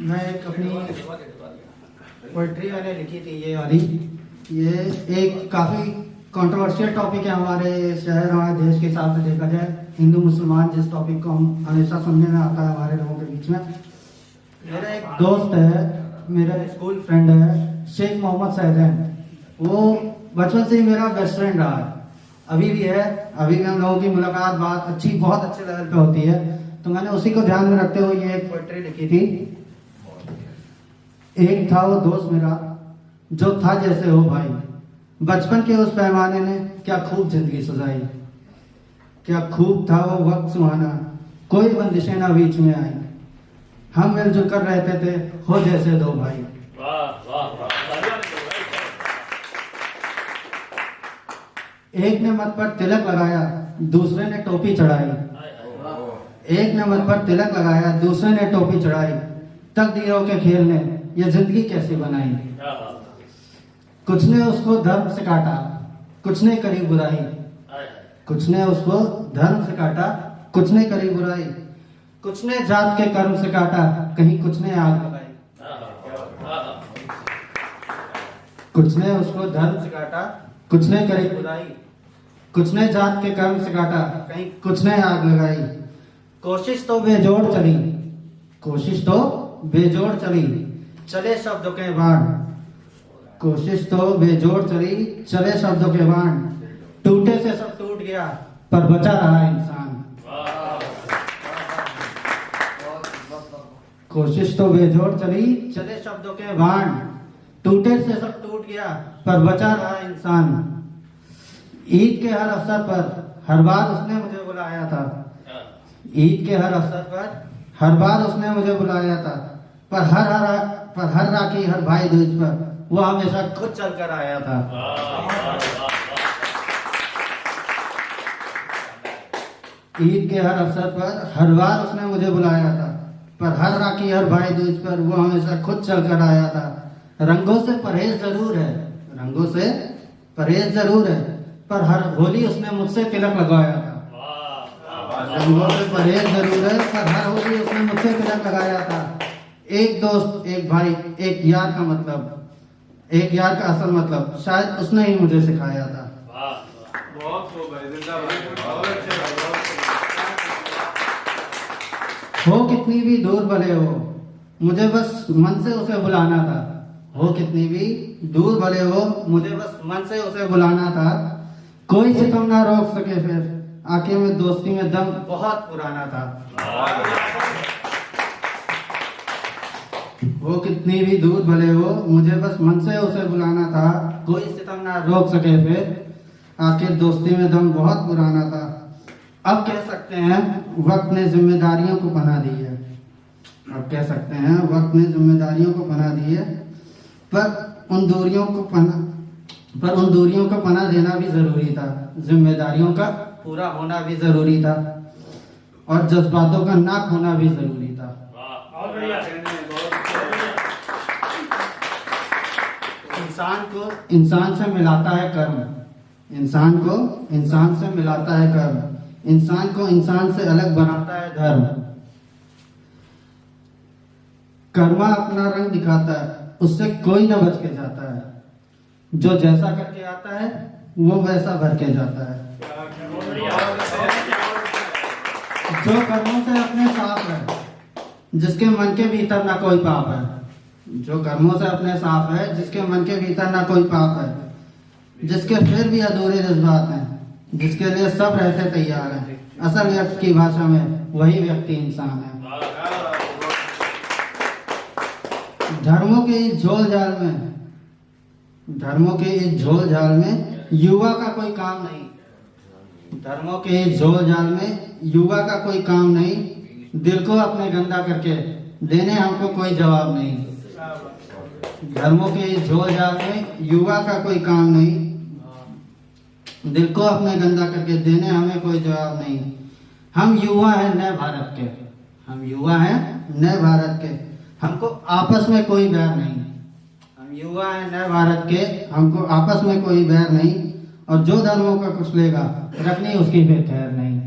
मैं एक अपनी पोइट्री मैंने लिखी थी ये वाली। ये एक काफ़ी कंट्रोवर्शियल टॉपिक है हमारे शहर हमारे देश के हिसाब से देखा जाए। हिंदू मुसलमान जिस टॉपिक को हम हमेशा सुनने में आता है हमारे लोगों के बीच में। मेरा एक दोस्त है, मेरा स्कूल फ्रेंड है शेख मोहम्मद सैदन। वो बचपन से ही मेरा बेस्ट फ्रेंड रहा है, अभी भी है। अभी भी हम लोगों की मुलाकात बात अच्छी बहुत अच्छे लेवल पे होती है। तो मैंने उसी को ध्यान में रखते हुए ये एक पोइट्री लिखी थी। एक था वो दोस्त मेरा जो था जैसे हो भाई, बचपन के उस पैमाने ने क्या खूब जिंदगी सजाई। क्या खूब था वो वक्त सुहाना, कोई बंदिशें ना बीच में आई। हम मिलजुल कर रहते थे हो जैसे दो भाई। एक ने मत पर तिलक लगाया, दूसरे ने टोपी चढ़ाई। एक ने मत पर तिलक लगाया, दूसरे ने टोपी चढ़ाई। तकदीरों के खेल ने ये जिंदगी कैसी बनाई। कुछ ने उसको धर्म से काटा, कुछ ने करी बुराई। कुछ ने उसको धर्म से काटा, कुछ ने करी बुराई। कुछ ने जात के कर्म से काटा, कहीं कुछ ने आग लगाई। कुछ ने उसको धर्म से काटा, कुछ ने करी बुराई। कुछ ने जात के कर्म से काटा, कहीं कुछ ने आग लगाई। कोशिश तो बेजोड़ चली, कोशिश तो बेजोड़ चली, चले शब्दों के बाण। कोशिश तो बेजोड़ चली, चले शब्दों के बाण। टूटे से सब टूट गया, पर बचा रहा इंसान। कोशिश तो बेजोड़ चली, चले शब्दों के बाण। टूटे से सब टूट गया, पर बचा रहा इंसान। ईद के हर अवसर पर हर बार उसने मुझे बुलाया था। ईद के हर अवसर पर हर बार उसने मुझे बुलाया था। पर हर राखी हर भाई दूज पर वो हमेशा खुद चल कर आया था। ईद के हर अवसर पर हर बार उसने मुझे बुलाया था। पर हर राखी हर भाई दूज पर वो हमेशा खुद चल कर आया था। रंगों से परहेज जरूर है, रंगों से परहेज जरूर है, पर हर होली उसने मुझसे तिलक लगाया था। रंगों से परहेज जरूर है, पर हर होली उसने मुझसे तिलक लगाया था। एक दोस्त, एक भाई, एक यार का मतलब, एक यार का असल मतलब शायद उसने ही मुझे सिखाया था। हो कितनी भी दूर भले हो, मुझे बस मन से उसे बुलाना था। हो कितनी भी दूर भले हो, मुझे बस मन से उसे बुलाना था। कोई सितम ना रोक सके फिर, आंखें में दोस्ती में दम बहुत पुराना था। वो कितनी भी दूर भले हो, मुझे बस मन से उसे बुलाना था। कोई सितम ना रोक सके फिर, आखिर दोस्ती में दम बहुत पुराना था। अब कह सकते हैं वक्त ने जिम्मेदारियों को पनाह दी है। अब कह सकते हैं वक्त ने जिम्मेदारियों को पनाह दी है, पर उन दूरियों को पनाह देना भी जरूरी था। जिम्मेदारियों का पूरा होना भी जरूरी था, और जज्बातों का ना खोना भी जरूरी था। इंसान को इंसान से मिलाता है कर्म, इंसान को इंसान से मिलाता है कर्म, इंसान को इंसान से अलग बनाता है धर्म। कर्मा अपना रंग दिखाता है, उससे कोई न बच के जाता है। जो जैसा करके आता है वो वैसा भर के जाता है। जो कर्मों से अपने साफ है, जिसके मन के भीतर ना कोई पाप है। जो कर्मों से अपने साफ है, जिसके मन के भीतर ना कोई पाप है। जिसके फिर भी अधूरे जज्बात हैं, जिसके लिए सब रहते तैयार हैं। असल व्यक्ति की भाषा में वही व्यक्ति इंसान है। धर्मों के इस झोल झाल में युवा का कोई काम नहीं। धर्मों के इस झोल झाल में युवा का कोई काम नहीं। दिल को अपने गंदा करके देने हमको कोई जवाब नहीं। धर्मों के इस झोल झाल में युवा का कोई काम नहीं। दिल को अपने गंदा करके देने हमें कोई जवाब नहीं। हम युवा हैं नए भारत के, हम युवा हैं नए भारत के, हमको आपस में कोई बैर नहीं। हम युवा हैं नए भारत के, हमको आपस में कोई बैर नहीं। और जो धर्मों का कुछ लेगा रखनी उसकी फिर खैर नहीं।